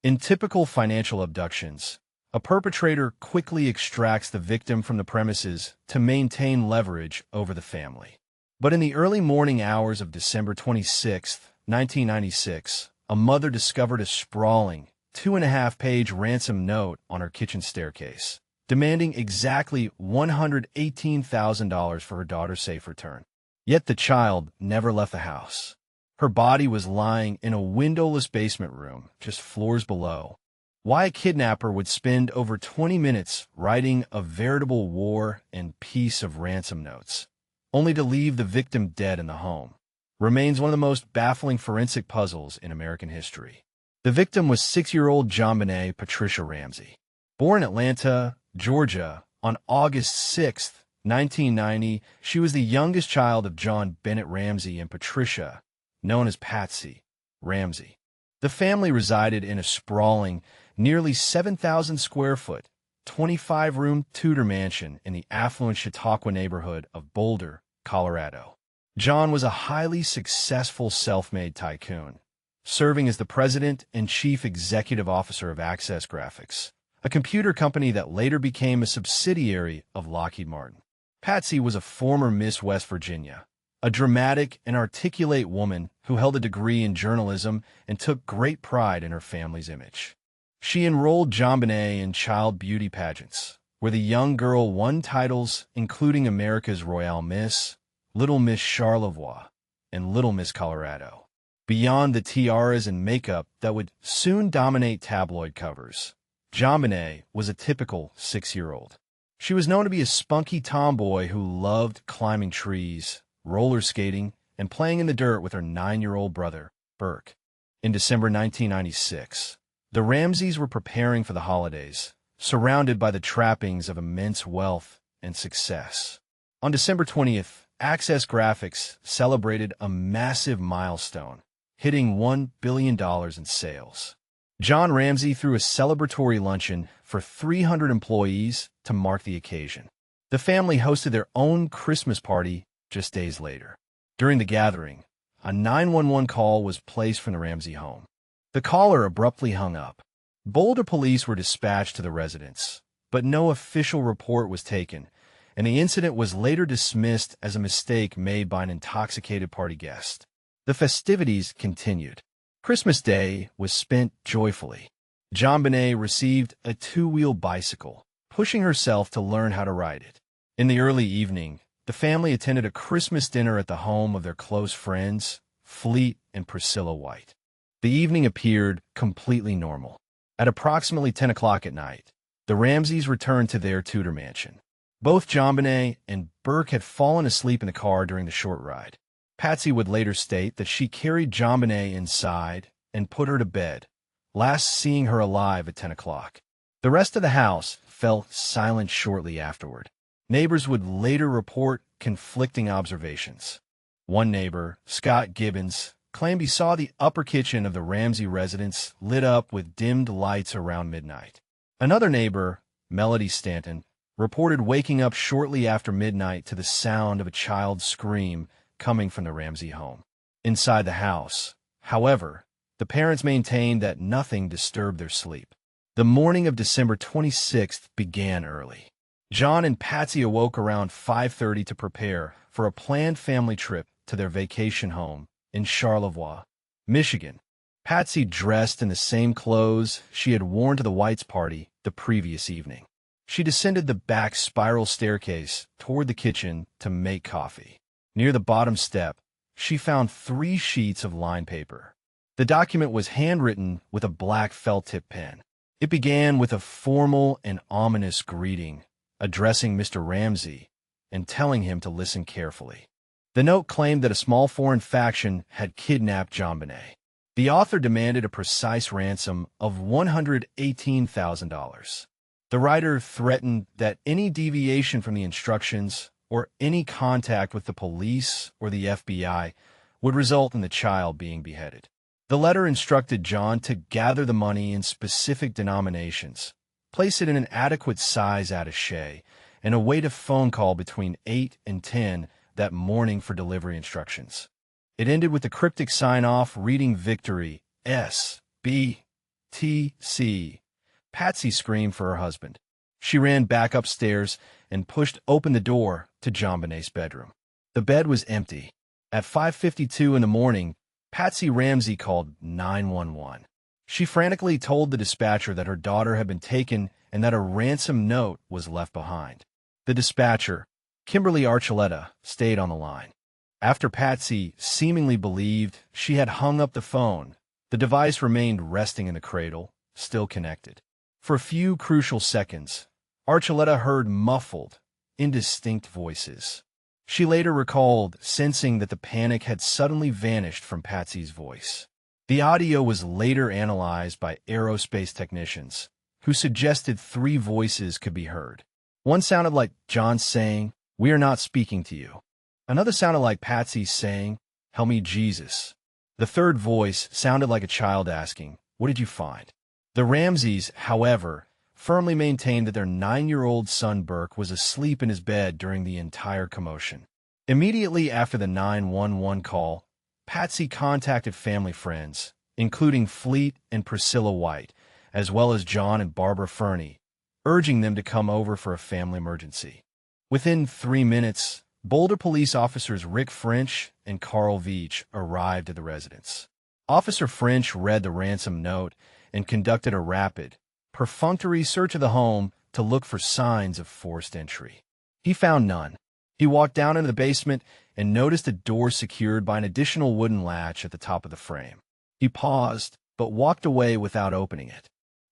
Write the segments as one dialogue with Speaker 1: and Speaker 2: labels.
Speaker 1: In typical financial abductions, a perpetrator quickly extracts the victim from the premises to maintain leverage over the family. But in the early morning hours of December 26, 1996, a mother discovered a sprawling, 2.5-page ransom note on her kitchen staircase, demanding exactly $118,000 for her daughter's safe return. Yet the child never left the house. Her body was lying in a windowless basement room, just floors below. Why a kidnapper would spend over 20 minutes writing a veritable war and peace of ransom notes, only to leave the victim dead in the home, remains one of the most baffling forensic puzzles in American history. The victim was 6-year-old JonBenét Patricia Ramsey. Born in Atlanta, Georgia, on August 6, 1990, she was the youngest child of JonBenét Ramsey and Patricia, known as Patsy, Ramsey. The family resided in a sprawling, nearly 7,000-square-foot, 25-room Tudor mansion in the affluent Chautauqua neighborhood of Boulder, Colorado. John was a highly successful self-made tycoon, serving as the president and chief executive officer of Access Graphics, a computer company that later became a subsidiary of Lockheed Martin. Patsy was a former Miss West Virginia, a dramatic and articulate woman who held a degree in journalism and took great pride in her family's image. She enrolled JonBenét in child beauty pageants, where the young girl won titles including America's Royale Miss, Little Miss Charlevoix, and Little Miss Colorado. Beyond the tiaras and makeup that would soon dominate tabloid covers, JonBenét was a typical 6-year-old. She was known to be a spunky tomboy who loved climbing trees, roller skating, and playing in the dirt with her 9-year-old brother, Burke. In December 1996, the Ramseys were preparing for the holidays, surrounded by the trappings of immense wealth and success. On December 20th, Access Graphics celebrated a massive milestone, hitting $1 billion in sales. John Ramsey threw a celebratory luncheon for 300 employees to mark the occasion. The family hosted their own Christmas party just days later. During the gathering, a 911 call was placed from the Ramsey home. The caller abruptly hung up. Boulder police were dispatched to the residence, but no official report was taken, and the incident was later dismissed as a mistake made by an intoxicated party guest. The festivities continued. Christmas Day was spent joyfully. JonBenét received a 2-wheel bicycle, pushing herself to learn how to ride it. In the early evening, the family attended a Christmas dinner at the home of their close friends, Fleet and Priscilla White. The evening appeared completely normal. At approximately 10 o'clock at night, the Ramseys returned to their Tudor mansion. Both JonBenét and Burke had fallen asleep in the car during the short ride. Patsy would later state that she carried JonBenét inside and put her to bed, last seeing her alive at 10 o'clock. The rest of the house fell silent shortly afterward. Neighbors would later report conflicting observations. One neighbor, Scott Gibbons, claimed he saw the upper kitchen of the Ramsey residence lit up with dimmed lights around midnight. Another neighbor, Melody Stanton, reported waking up shortly after midnight to the sound of a child's scream coming from the Ramsey home. Inside the house, however, the parents maintained that nothing disturbed their sleep. The morning of December 26th began early. John and Patsy awoke around 5:30 to prepare for a planned family trip to their vacation home in Charlevoix, Michigan. Patsy dressed in the same clothes she had worn to the Whites' party the previous evening. She descended the back spiral staircase toward the kitchen to make coffee. Near the bottom step, she found 3 sheets of line paper. The document was handwritten with a black felt-tip pen. It began with a formal and ominous greeting, addressing Mr. Ramsey and telling him to listen carefully. The note claimed that a small foreign faction had kidnapped JonBenét. The author demanded a precise ransom of $118,000. The writer threatened that any deviation from the instructions or any contact with the police or the FBI would result in the child being beheaded. The letter instructed John to gather the money in specific denominations, place it in an adequate size attaché, and await a phone call between 8 and 10 that morning for delivery instructions. It ended with the cryptic sign-off reading victory, S.B. T.C. Patsy screamed for her husband. She ran back upstairs and pushed open the door to JonBenét's bedroom. The bed was empty. At 5:52 in the morning, Patsy Ramsey called 911. She frantically told the dispatcher that her daughter had been taken and that a ransom note was left behind. The dispatcher, Kimberly Archuleta, stayed on the line. After Patsy seemingly believed she had hung up the phone, the device remained resting in the cradle, still connected. For a few crucial seconds, Archuleta heard muffled, indistinct voices. She later recalled sensing that the panic had suddenly vanished from Patsy's voice. The audio was later analyzed by aerospace technicians, who suggested 3 voices could be heard. One sounded like John saying, "We are not speaking to you." Another sounded like Patsy saying, "Help me, Jesus." The third voice sounded like a child asking, "What did you find?" The Ramseys, however, firmly maintained that their 9-year-old son Burke was asleep in his bed during the entire commotion. Immediately after the 911 call, Patsy contacted family friends, including Fleet and Priscilla White, as well as John and Barbara Fernie, urging them to come over for a family emergency. Within 3 minutes, Boulder police officers Rick French and Carl Veach arrived at the residence. Officer French read the ransom note and conducted a rapid, perfunctory search of the home to look for signs of forced entry. He found none. He walked down into the basement and noticed a door secured by an additional wooden latch at the top of the frame. He paused, but walked away without opening it.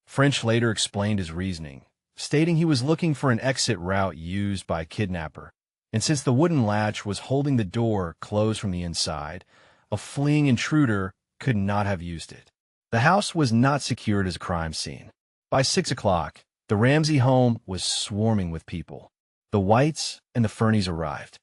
Speaker 1: French later explained his reasoning, stating he was looking for an exit route used by a kidnapper, and since the wooden latch was holding the door closed from the inside, a fleeing intruder could not have used it. The house was not secured as a crime scene. By 6 o'clock, the Ramsey home was swarming with people. The Whites and the Fernies arrived.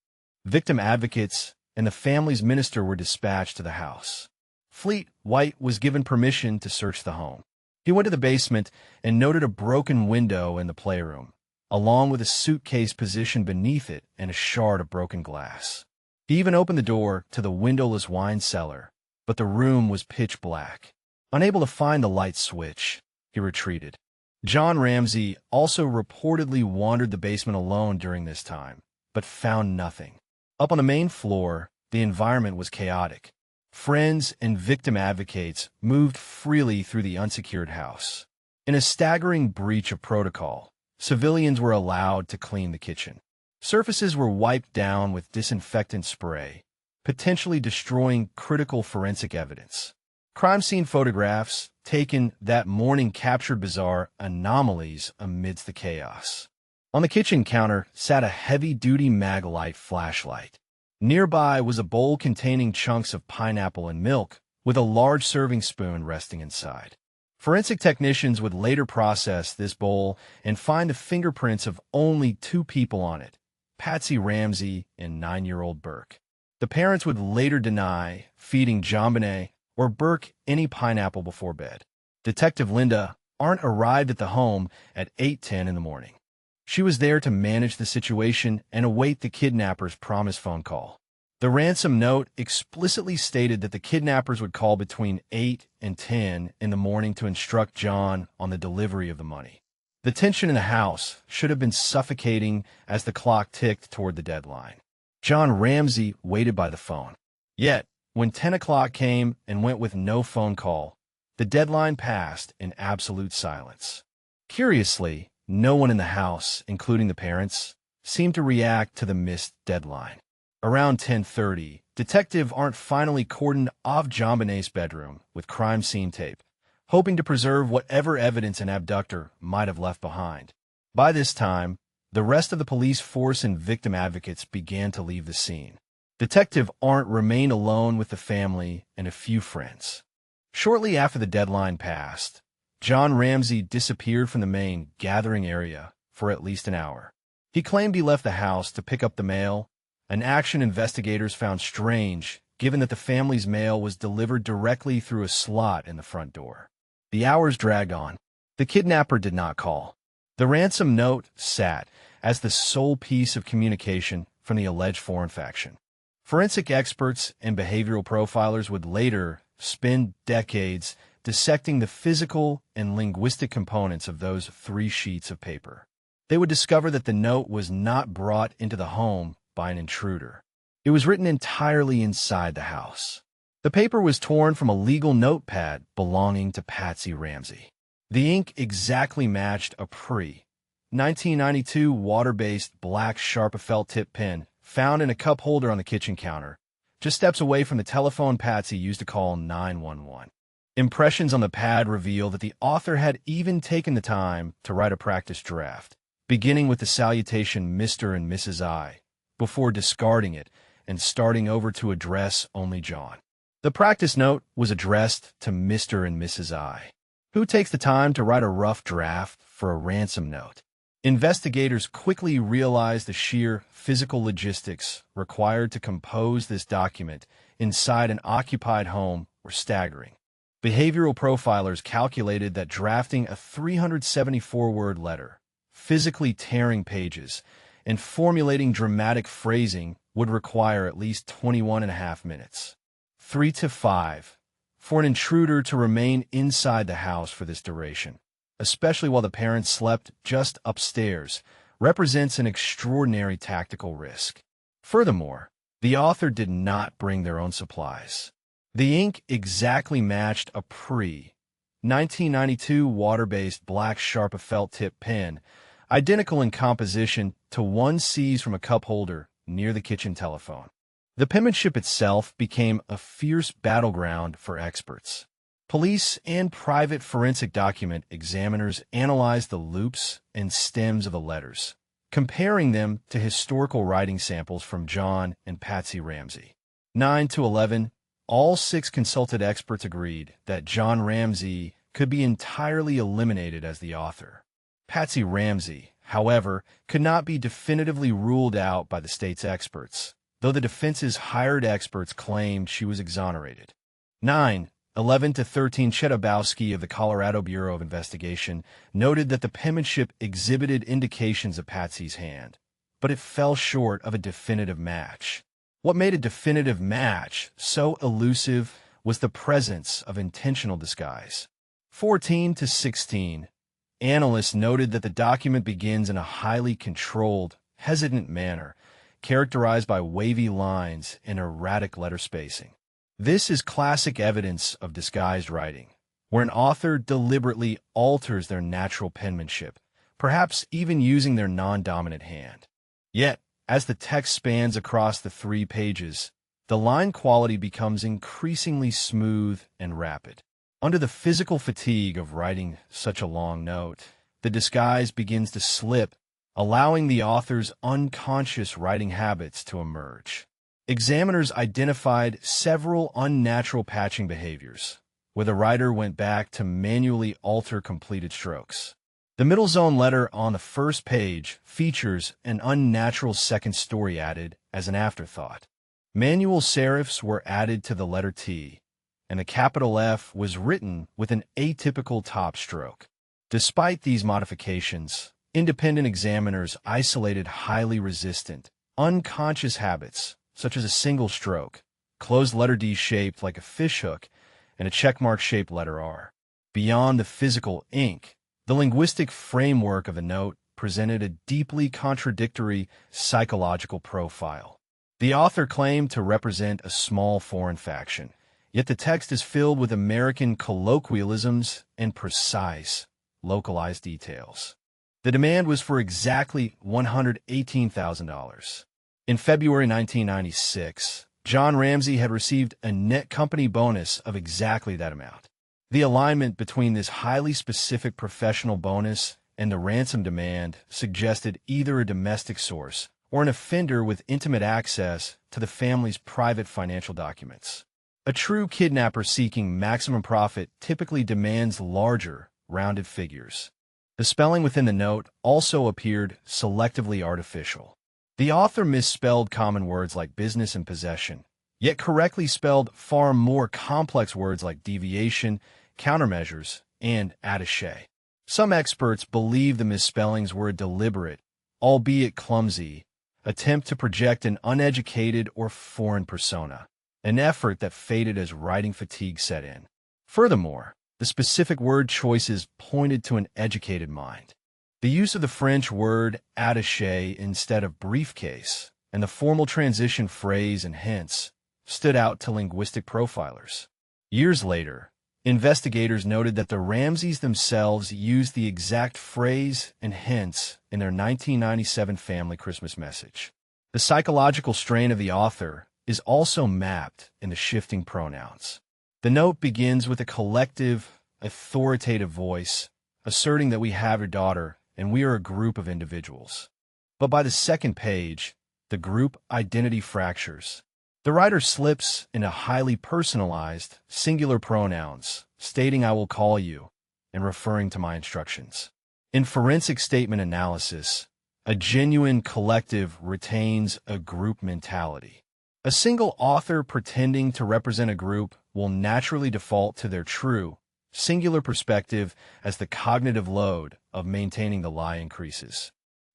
Speaker 1: Victim advocates and the family's minister were dispatched to the house. Fleet White was given permission to search the home. He went to the basement and noted a broken window in the playroom, along with a suitcase positioned beneath it and a shard of broken glass. He even opened the door to the windowless wine cellar, but the room was pitch black. Unable to find the light switch, he retreated. John Ramsey also reportedly wandered the basement alone during this time, but found nothing. Up on the main floor, the environment was chaotic. Friends and victim advocates moved freely through the unsecured house. In a staggering breach of protocol, civilians were allowed to clean the kitchen. Surfaces were wiped down with disinfectant spray, potentially destroying critical forensic evidence. Crime scene photographs taken that morning captured bizarre anomalies amidst the chaos. On the kitchen counter sat a heavy-duty Maglite flashlight. Nearby was a bowl containing chunks of pineapple and milk, with a large serving spoon resting inside. Forensic technicians would later process this bowl and find the fingerprints of only 2 people on it, Patsy Ramsey and 9-year-old Burke. The parents would later deny feeding JonBenét or Burke any pineapple before bed. Detective Linda Arndt arrived at the home at 8:10 in the morning. She was there to manage the situation and await the kidnappers' promised phone call. The ransom note explicitly stated that the kidnappers would call between 8 and 10 in the morning to instruct John on the delivery of the money. The tension in the house should have been suffocating as the clock ticked toward the deadline. John Ramsey waited by the phone. Yet, when 10 o'clock came and went with no phone call, the deadline passed in absolute silence. Curiously, no one in the house, including the parents, seemed to react to the missed deadline. Around 10:30, Detective Arndt finally cordoned off JonBenét's bedroom with crime scene tape, hoping to preserve whatever evidence an abductor might have left behind. By this time, the rest of the police force and victim advocates began to leave the scene. Detective Arndt remained alone with the family and a few friends. Shortly after the deadline passed, John Ramsey disappeared from the main gathering area for at least an hour. He claimed he left the house to pick up the mail, an action investigators found strange given that the family's mail was delivered directly through a slot in the front door. The hours dragged on. The kidnapper did not call. The ransom note sat as the sole piece of communication from the alleged foreign faction. Forensic experts and behavioral profilers would later spend decades dissecting the physical and linguistic components of those 3 sheets of paper. They would discover that the note was not brought into the home by an intruder. It was written entirely inside the house. The paper was torn from a legal notepad belonging to Patsy Ramsey. The ink exactly matched a pre-1992 water-based black Sharpie felt-tip pen found in a cup holder on the kitchen counter, just steps away from the telephone Patsy used to call 911. Impressions on the pad reveal that the author had even taken the time to write a practice draft, beginning with the salutation Mr. and Mrs. I, before discarding it and starting over to address only John. The practice note was addressed to Mr. and Mrs. I. Who takes the time to write a rough draft for a ransom note? Investigators quickly realized the sheer physical logistics required to compose this document inside an occupied home were staggering. Behavioral profilers calculated that drafting a 374-word letter, physically tearing pages, and formulating dramatic phrasing would require at least 21.5 minutes. 3 to 5, for an intruder to remain inside the house for this duration, especially while the parents slept just upstairs, represents an extraordinary tactical risk. Furthermore, the author did not bring their own supplies. The ink exactly matched a pre-1992 water-based black Sharpie felt-tip pen, identical in composition to one seized from a cup holder near the kitchen telephone. The penmanship itself became a fierce battleground for experts. Police and private forensic document examiners analyzed the loops and stems of the letters, comparing them to historical writing samples from John and Patsy Ramsey. 9 to 11, all 6 consulted experts agreed that John Ramsey could be entirely eliminated as the author. Patsy Ramsey, however, could not be definitively ruled out by the state's experts, though the defense's hired experts claimed she was exonerated. 9, 11 to 13, Chedabowski of the Colorado Bureau of Investigation noted that the penmanship exhibited indications of Patsy's hand, but it fell short of a definitive match. What made a definitive match so elusive was the presence of intentional disguise. 14 to 16, analysts noted that the document begins in a highly controlled, hesitant manner, characterized by wavy lines and erratic letter spacing. This is classic evidence of disguised writing, where an author deliberately alters their natural penmanship, perhaps even using their non-dominant hand. Yet, as the text spans across the 3 pages, the line quality becomes increasingly smooth and rapid. Under the physical fatigue of writing such a long note, the disguise begins to slip, allowing the author's unconscious writing habits to emerge. Examiners identified several unnatural patching behaviors, where the writer went back to manually alter completed strokes. The middle zone letter on the first page features an unnatural second story added as an afterthought. Manual serifs were added to the letter T, and the capital F was written with an atypical top stroke. Despite these modifications, independent examiners isolated highly resistant, unconscious habits, such as a single stroke, closed letter D shaped like a fishhook, and a checkmark-shaped letter R. Beyond the physical ink, the linguistic framework of the note presented a deeply contradictory psychological profile. The author claimed to represent a small foreign faction, yet the text is filled with American colloquialisms and precise, localized details. The demand was for exactly $118,000. In February 1996, John Ramsey had received a net company bonus of exactly that amount. The alignment between this highly specific professional bonus and the ransom demand suggested either a domestic source or an offender with intimate access to the family's private financial documents. A true kidnapper seeking maximum profit typically demands larger, rounded figures. The spelling within the note also appeared selectively artificial. The author misspelled common words like business and possession, yet correctly spelled far more complex words like deviation, countermeasures, and attaché. Some experts believe the misspellings were a deliberate, albeit clumsy, attempt to project an uneducated or foreign persona, an effort that faded as writing fatigue set in. Furthermore, The specific word choices pointed to an educated mind. The use of the French word attaché instead of briefcase and the formal transition phrase and hence stood out to linguistic profilers. Years later, investigators noted that the Ramseys themselves used the exact phrase and hence in their 1997 family Christmas message. The psychological strain of the author is also mapped in the shifting pronouns. The note begins with a collective, authoritative voice asserting that we have your daughter and we are a group of individuals. But by the second page, the group identity fractures. The writer slips into highly personalized, singular pronouns, stating I will call you, and referring to my instructions. In forensic statement analysis, a genuine collective retains a group mentality. A single author pretending to represent a group will naturally default to their true, singular perspective as the cognitive load of maintaining the lie increases.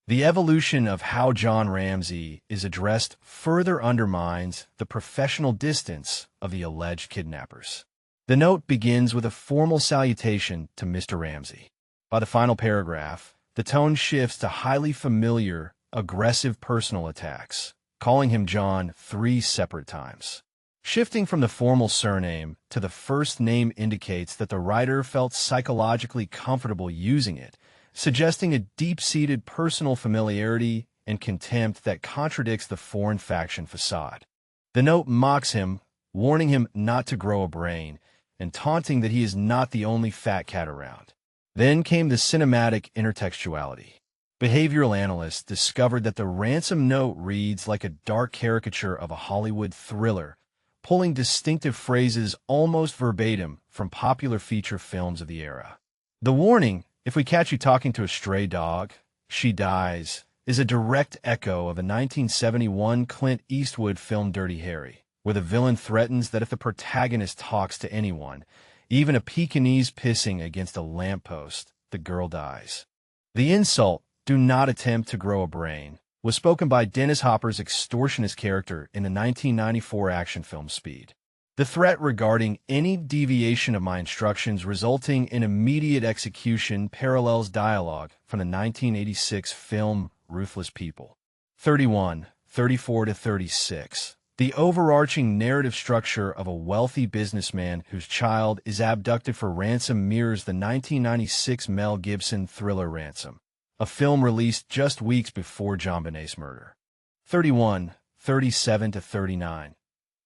Speaker 1: The evolution of how John Ramsey is addressed further undermines the professional distance of the alleged kidnappers. The note begins with a formal salutation to Mr. Ramsey. By the final paragraph, the tone shifts to highly familiar, aggressive personal attacks, calling him John 3 separate times. Shifting from the formal surname to the first name indicates that the writer felt psychologically comfortable using it, suggesting a deep-seated personal familiarity and contempt that contradicts the foreign faction facade. The note mocks him, warning him not to grow a brain, and taunting that he is not the only fat cat around. Then came the cinematic intertextuality. Behavioral analysts discovered that the ransom note reads like a dark caricature of a Hollywood thriller, pulling distinctive phrases almost verbatim from popular feature films of the era. The warning, if we catch you talking to a stray dog, she dies, is a direct echo of a 1971 Clint Eastwood film Dirty Harry, where the villain threatens that if the protagonist talks to anyone, even a Pekingese pissing against a lamppost, the girl dies. The insult, do not attempt to grow a brain, was spoken by Dennis Hopper's extortionist character in the 1994 action film Speed. The threat regarding any deviation of my instructions resulting in immediate execution parallels dialogue from the 1986 film Ruthless People. 31, 34-36. The overarching narrative structure of a wealthy businessman whose child is abducted for ransom mirrors the 1996 Mel Gibson thriller Ransom, a film released just weeks before JonBenét's murder. 31, 37-39.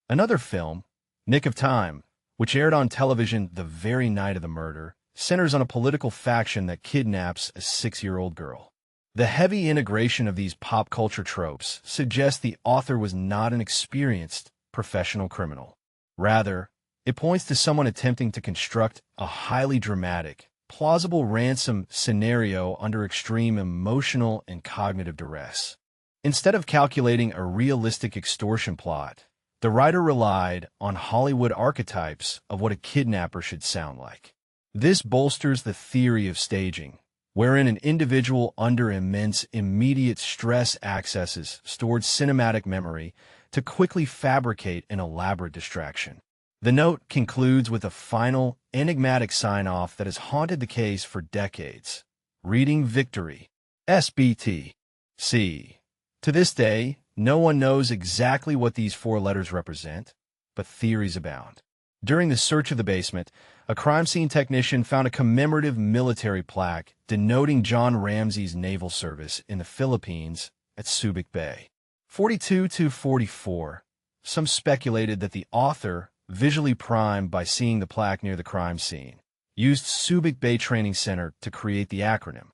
Speaker 1: Another film, Nick of Time, which aired on television the very night of the murder, centers on a political faction that kidnaps a 6-year-old girl. The heavy integration of these pop culture tropes suggests the author was not an experienced professional criminal. Rather, it points to someone attempting to construct a highly dramatic, plausible ransom scenario under extreme emotional and cognitive duress. Instead of calculating a realistic extortion plot, the writer relied on Hollywood archetypes of what a kidnapper should sound like. This bolsters the theory of staging, wherein an individual under immense immediate stress accesses stored cinematic memory to quickly fabricate an elaborate distraction. The note concludes with a final, enigmatic sign-off that has haunted the case for decades. Reading Victory. SBT. C. To this day, no one knows exactly what these 4 letters represent, but theories abound. During the search of the basement, a crime scene technician found a commemorative military plaque denoting John Ramsey's naval service in the Philippines at Subic Bay. 42-44. Some speculated that the author, visually primed by seeing the plaque near the crime scene, used Subic Bay Training Center to create the acronym.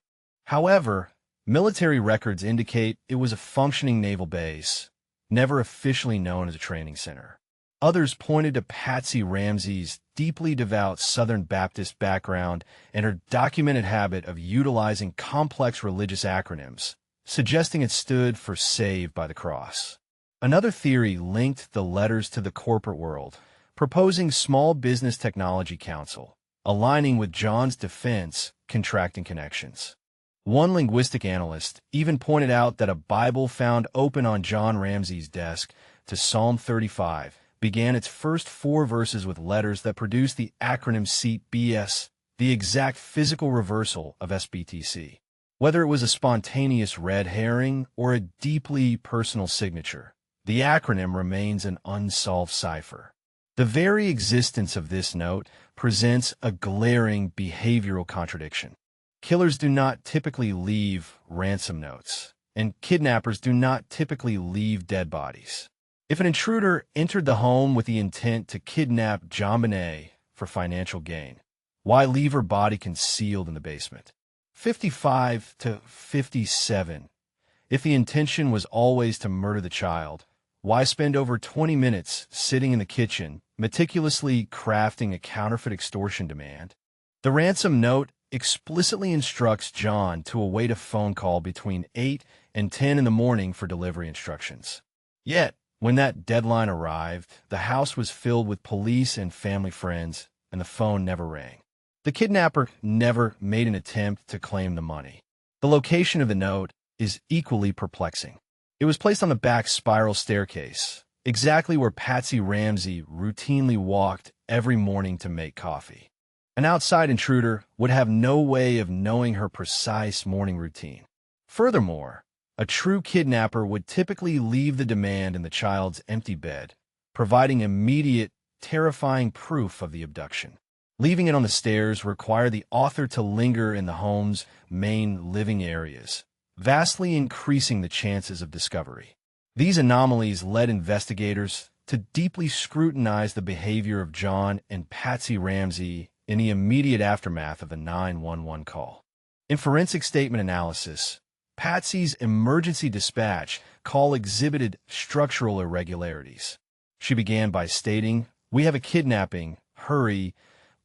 Speaker 1: However, military records indicate it was a functioning naval base, never officially known as a training center. Others pointed to Patsy Ramsey's deeply devout Southern Baptist background and her documented habit of utilizing complex religious acronyms, suggesting it stood for Saved by the Cross. Another theory linked the letters to the corporate world, proposing Small Business Technology Council, aligning with John's defense contracting connections. One linguistic analyst even pointed out that a Bible found open on John Ramsey's desk to Psalm 35 began its first 4 verses with letters that produced the acronym CBS, the exact physical reversal of SBTC. Whether it was a spontaneous red herring or a deeply personal signature, the acronym remains an unsolved cipher. The very existence of this note presents a glaring behavioral contradiction. Killers do not typically leave ransom notes, and kidnappers do not typically leave dead bodies. If an intruder entered the home with the intent to kidnap JonBenét for financial gain, why leave her body concealed in the basement? 55 to 57. If the intention was always to murder the child, why spend over 20 minutes sitting in the kitchen, meticulously crafting a counterfeit extortion demand? The ransom note explicitly instructs John to await a phone call between 8 and 10 in the morning for delivery instructions. Yet, when that deadline arrived, the house was filled with police and family friends, and the phone never rang. The kidnapper never made an attempt to claim the money. The location of the note is equally perplexing. It was placed on the back spiral staircase, exactly where Patsy Ramsey routinely walked every morning to make coffee. An outside intruder would have no way of knowing her precise morning routine. Furthermore, a true kidnapper would typically leave the demand in the child's empty bed, providing immediate, terrifying proof of the abduction. Leaving it on the stairs required the author to linger in the home's main living areas, vastly increasing the chances of discovery. These anomalies led investigators to deeply scrutinize the behavior of John and Patsy Ramsey in the immediate aftermath of the 911 call. In forensic statement analysis, Patsy's emergency dispatch call exhibited structural irregularities. She began by stating, "We have a kidnapping, hurry,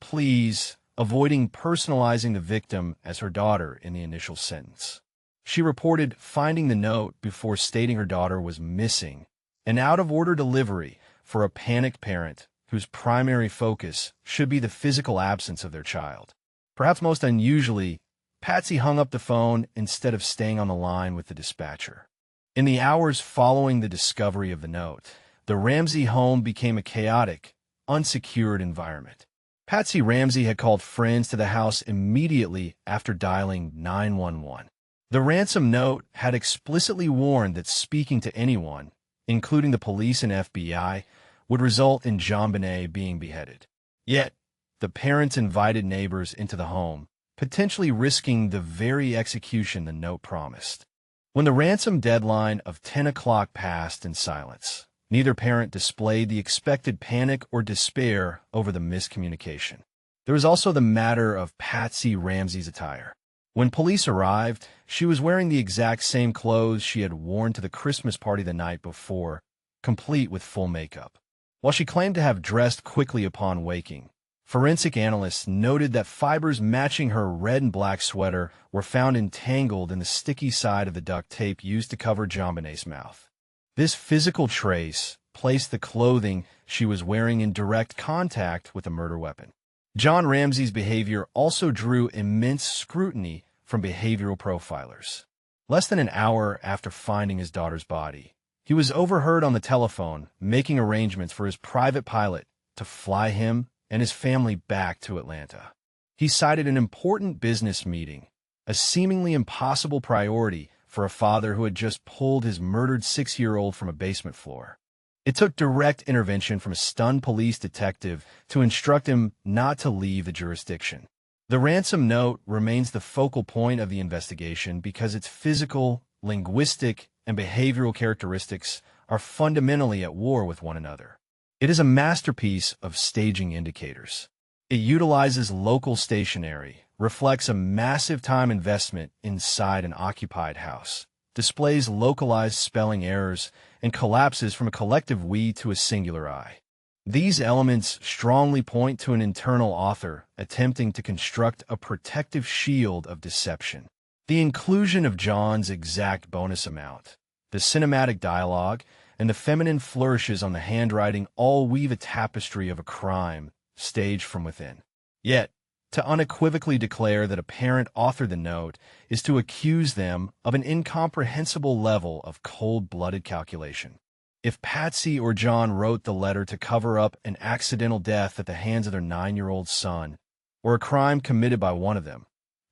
Speaker 1: please," avoiding personalizing the victim as her daughter in the initial sentence. She reported finding the note before stating her daughter was missing, an out-of-order delivery for a panicked parent whose primary focus should be the physical absence of their child. Perhaps most unusually, Patsy hung up the phone instead of staying on the line with the dispatcher. In the hours following the discovery of the note, the Ramsey home became a chaotic, unsecured environment. Patsy Ramsey had called friends to the house immediately after dialing 911. The ransom note had explicitly warned that speaking to anyone, including the police and FBI, would result in JonBenét being beheaded. Yet, the parents invited neighbors into the home, potentially risking the very execution the note promised. When the ransom deadline of 10 o'clock passed in silence, neither parent displayed the expected panic or despair over the miscommunication. There was also the matter of Patsy Ramsey's attire. When police arrived, she was wearing the exact same clothes she had worn to the Christmas party the night before, complete with full makeup. While she claimed to have dressed quickly upon waking, forensic analysts noted that fibers matching her red and black sweater were found entangled in the sticky side of the duct tape used to cover JonBenét's mouth. This physical trace placed the clothing she was wearing in direct contact with a murder weapon. John Ramsey's behavior also drew immense scrutiny from behavioral profilers. Less than an hour after finding his daughter's body, he was overheard on the telephone making arrangements for his private pilot to fly him and his family back to Atlanta. He cited an important business meeting, a seemingly impossible priority for a father who had just pulled his murdered 6-year-old from a basement floor. It took direct intervention from a stunned police detective to instruct him not to leave the jurisdiction. The ransom note remains the focal point of the investigation because its physical, linguistic, and behavioral characteristics are fundamentally at war with one another. It is a masterpiece of staging indicators. It utilizes local stationery, reflects a massive time investment inside an occupied house, displays localized spelling errors, and collapses from a collective we to a singular I. These elements strongly point to an internal author attempting to construct a protective shield of deception. The inclusion of John's exact bonus amount, the cinematic dialogue, and the feminine flourishes on the handwriting all weave a tapestry of a crime staged from within. Yet, to unequivocally declare that a parent authored the note is to accuse them of an incomprehensible level of cold-blooded calculation. If Patsy or John wrote the letter to cover up an accidental death at the hands of their 9-year-old son, or a crime committed by one of them,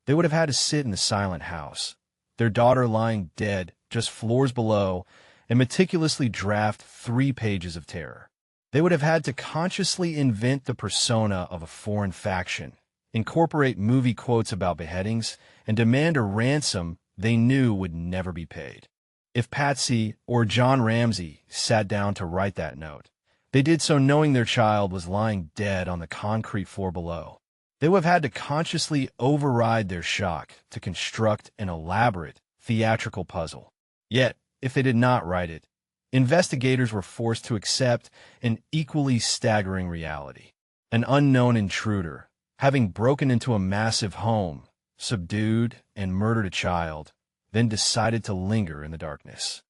Speaker 1: they would have had to sit in the silent house, their daughter lying dead just floors below, and meticulously draft 3 pages of terror. They would have had to consciously invent the persona of a foreign faction, incorporate movie quotes about beheadings, and demand a ransom they knew would never be paid. If Patsy or John Ramsey sat down to write that note, they did so knowing their child was lying dead on the concrete floor below. They would have had to consciously override their shock to construct an elaborate theatrical puzzle. Yet, if they did not write it, investigators were forced to accept an equally staggering reality. An unknown intruder, having broken into a massive home, subdued and murdered a child, then decided to linger in the darkness.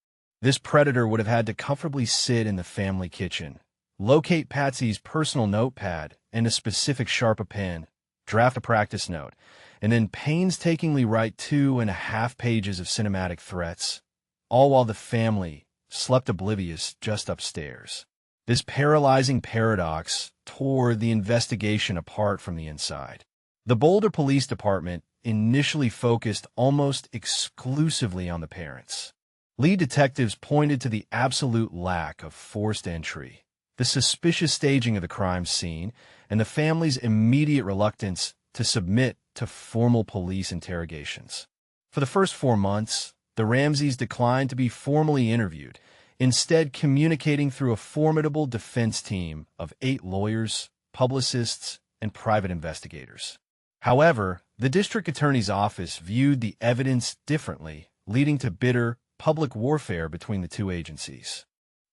Speaker 1: This predator would have had to comfortably sit in the family kitchen, locate Patsy's personal notepad and a specific Sharpie pen, draft a practice note, and then painstakingly write 2.5 pages of cinematic threats, all while the family slept oblivious just upstairs. This paralyzing paradox tore the investigation apart from the inside. The Boulder Police Department initially focused almost exclusively on the parents. Lead detectives pointed to the absolute lack of forced entry, the suspicious staging of the crime scene, and the family's immediate reluctance to submit to formal police interrogations. For the first 4 months, the Ramseys declined to be formally interviewed, instead communicating through a formidable defense team of 8 lawyers, publicists, and private investigators. However, the district attorney's office viewed the evidence differently, leading to bitter public warfare between the 2 agencies.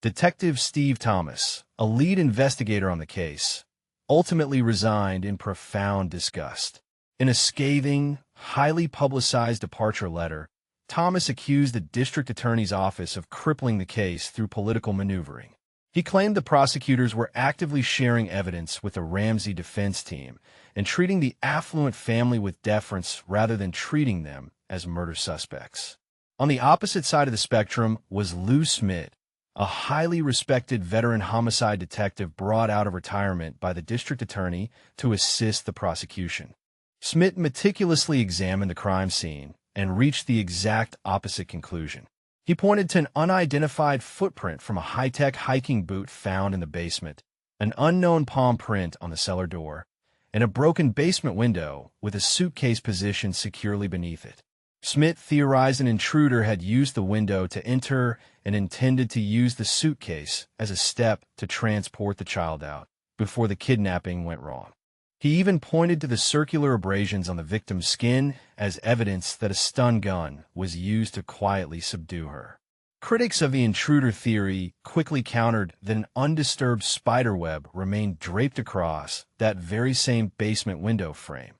Speaker 1: Detective Steve Thomas, a lead investigator on the case, ultimately resigned in profound disgust. In a scathing, highly publicized departure letter, Thomas accused the district attorney's office of crippling the case through political maneuvering. He claimed the prosecutors were actively sharing evidence with the Ramsey defense team and treating the affluent family with deference rather than treating them as murder suspects. On the opposite side of the spectrum was Lou Smith, a highly respected veteran homicide detective brought out of retirement by the district attorney to assist the prosecution. Smith meticulously examined the crime scene and reached the exact opposite conclusion. He pointed to an unidentified footprint from a high-tech hiking boot found in the basement, an unknown palm print on the cellar door, and a broken basement window with a suitcase positioned securely beneath it. Smith theorized an intruder had used the window to enter and intended to use the suitcase as a step to transport the child out before the kidnapping went wrong. He even pointed to the circular abrasions on the victim's skin as evidence that a stun gun was used to quietly subdue her. Critics of the intruder theory quickly countered that an undisturbed spiderweb remained draped across that very same basement window frame,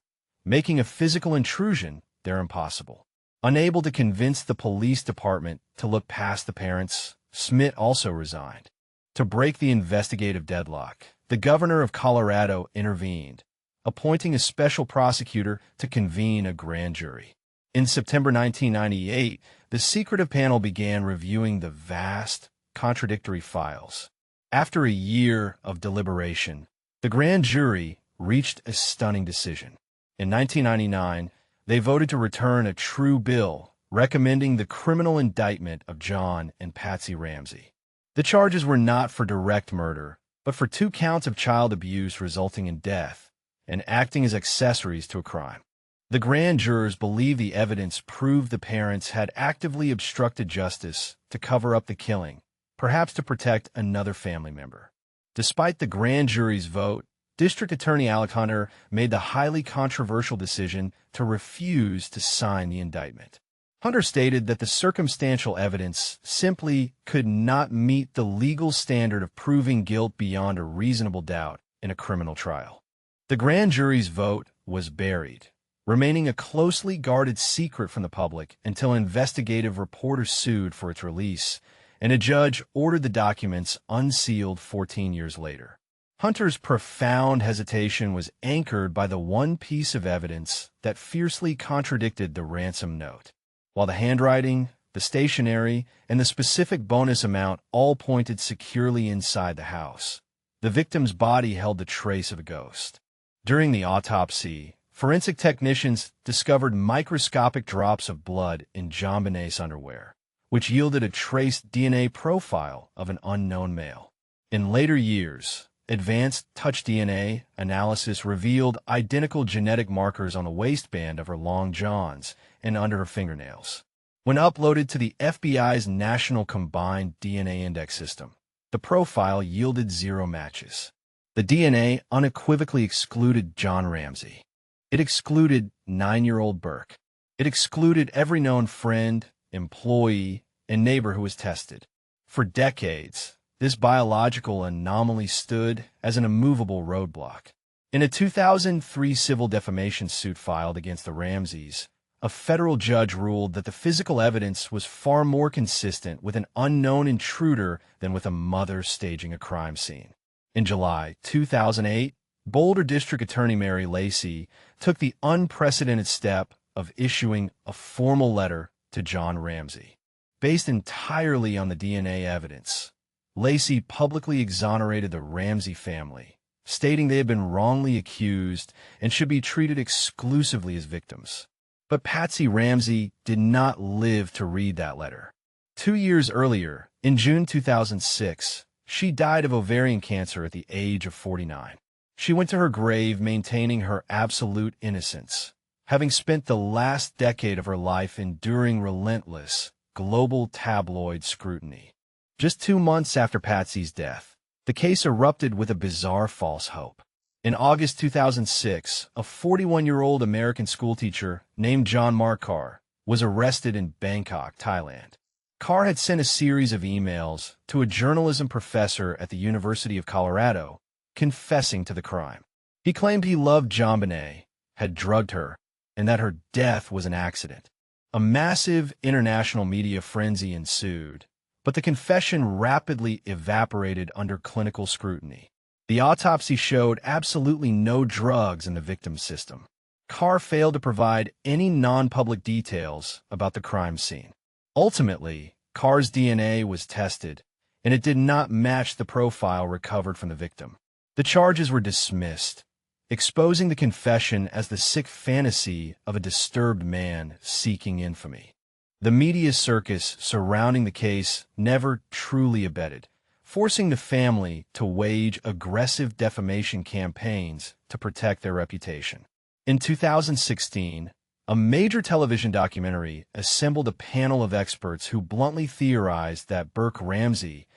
Speaker 1: making a physical intrusion there impossible. Unable to convince the police department to look past the parents, Smith also resigned. To break the investigative deadlock, the governor of Colorado intervened, appointing a special prosecutor to convene a grand jury. In September 1998, the secretive panel began reviewing the vast, contradictory files. After a year of deliberation, the grand jury reached a stunning decision. In 1999, they voted to return a true bill recommending the criminal indictment of John and Patsy Ramsey. The charges were not for direct murder, but for 2 counts of child abuse resulting in death and acting as accessories to a crime. The grand jurors believe the evidence proved the parents had actively obstructed justice to cover up the killing, perhaps to protect another family member. Despite the grand jury's vote, District Attorney Alec Hunter made the highly controversial decision to refuse to sign the indictment. Hunter stated that the circumstantial evidence simply could not meet the legal standard of proving guilt beyond a reasonable doubt in a criminal trial. The grand jury's vote was buried, remaining a closely guarded secret from the public until investigative reporters sued for its release, and a judge ordered the documents unsealed 14 years later. Hunter's profound hesitation was anchored by the one piece of evidence that fiercely contradicted the ransom note. While the handwriting, the stationery, and the specific bonus amount all pointed securely inside the house. The victim's body held the trace of a ghost. During the autopsy, forensic technicians discovered microscopic drops of blood in JonBenét's underwear, which yielded a traced DNA profile of an unknown male. In later years, advanced touch DNA analysis revealed identical genetic markers on the waistband of her long johns and under her fingernails. When uploaded to the FBI's National Combined DNA Index system, the profile yielded 0 matches. The DNA unequivocally excluded John Ramsey. It excluded 9-year-old Burke. It excluded every known friend, employee, and neighbor who was tested. For decades, this biological anomaly stood as an immovable roadblock. In a 2003 civil defamation suit filed against the Ramseys, a federal judge ruled that the physical evidence was far more consistent with an unknown intruder than with a mother staging a crime scene. In July 2008, Boulder District Attorney Mary Lacey took the unprecedented step of issuing a formal letter to John Ramsey. Based entirely on the DNA evidence, Lacey publicly exonerated the Ramsey family, stating they had been wrongly accused and should be treated exclusively as victims. But Patsy Ramsey did not live to read that letter. 2 years earlier, in June 2006, she died of ovarian cancer at the age of 49. She went to her grave maintaining her absolute innocence, having spent the last decade of her life enduring relentless, global tabloid scrutiny. Just 2 months after Patsy's death, the case erupted with a bizarre false hope. In August 2006, a 41-year-old American schoolteacher named John Carr was arrested in Bangkok, Thailand. Carr had sent a series of emails to a journalism professor at the University of Colorado, confessing to the crime. He claimed he loved JonBenét, had drugged her, and that her death was an accident. A massive international media frenzy ensued, but the confession rapidly evaporated under clinical scrutiny. The autopsy showed absolutely no drugs in the victim's system. Carr failed to provide any non-public details about the crime scene. Ultimately, Carr's DNA was tested, and it did not match the profile recovered from the victim. The charges were dismissed, exposing the confession as the sick fantasy of a disturbed man seeking infamy. The media circus surrounding the case never truly abated, forcing the family to wage aggressive defamation campaigns to protect their reputation. In 2016, a major television documentary assembled a panel of experts who bluntly theorized that Burke Ramsey,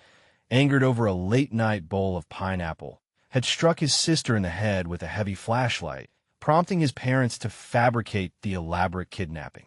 Speaker 1: angered over a late-night bowl of pineapple, had struck his sister in the head with a heavy flashlight, prompting his parents to fabricate the elaborate kidnapping.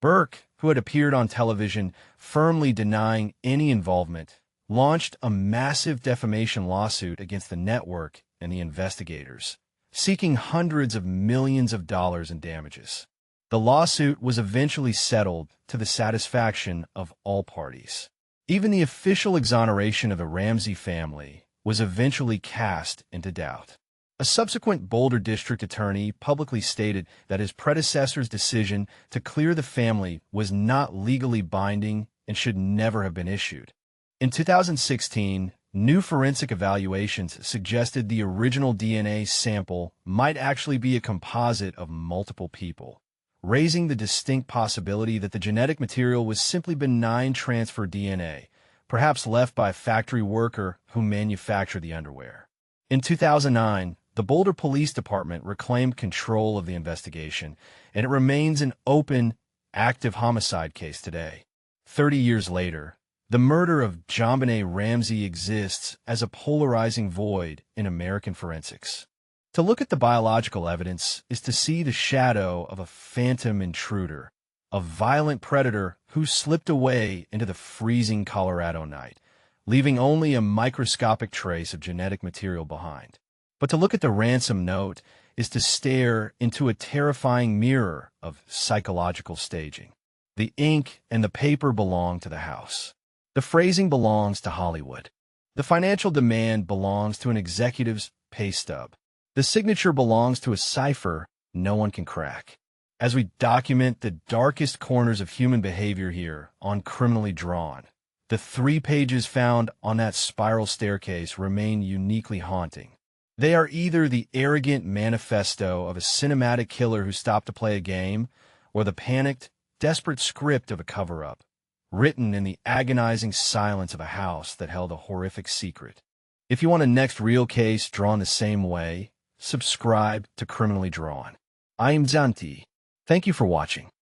Speaker 1: Burke, who had appeared on television firmly denying any involvement, launched a massive defamation lawsuit against the network and the investigators, seeking hundreds of millions of dollars in damages. The lawsuit was eventually settled to the satisfaction of all parties. Even the official exoneration of the Ramsey family was eventually cast into doubt. A subsequent Boulder district attorney publicly stated that his predecessor's decision to clear the family was not legally binding and should never have been issued. In 2016, new forensic evaluations suggested the original DNA sample might actually be a composite of multiple people, raising the distinct possibility that the genetic material was simply benign transfer DNA, perhaps left by a factory worker who manufactured the underwear. In 2009, the Boulder Police Department reclaimed control of the investigation, and it remains an open, active homicide case today. 30 years later, the murder of JonBenét Ramsey exists as a polarizing void in American forensics. To look at the biological evidence is to see the shadow of a phantom intruder, a violent predator who slipped away into the freezing Colorado night, leaving only a microscopic trace of genetic material behind. But to look at the ransom note is to stare into a terrifying mirror of psychological staging. The ink and the paper belong to the house. The phrasing belongs to Hollywood. The financial demand belongs to an executive's pay stub. The signature belongs to a cipher no one can crack. as we document the darkest corners of human behavior here on Criminally Drawn. The 3 pages found on that spiral staircase remain uniquely haunting. They are either the arrogant manifesto of a cinematic killer who stopped to play a game, or the panicked, desperate script of a cover-up, written in the agonizing silence of a house that held a horrific secret. If you want a next real case drawn the same way, subscribe to Criminally Drawn. I am Zanti. Thank you for watching.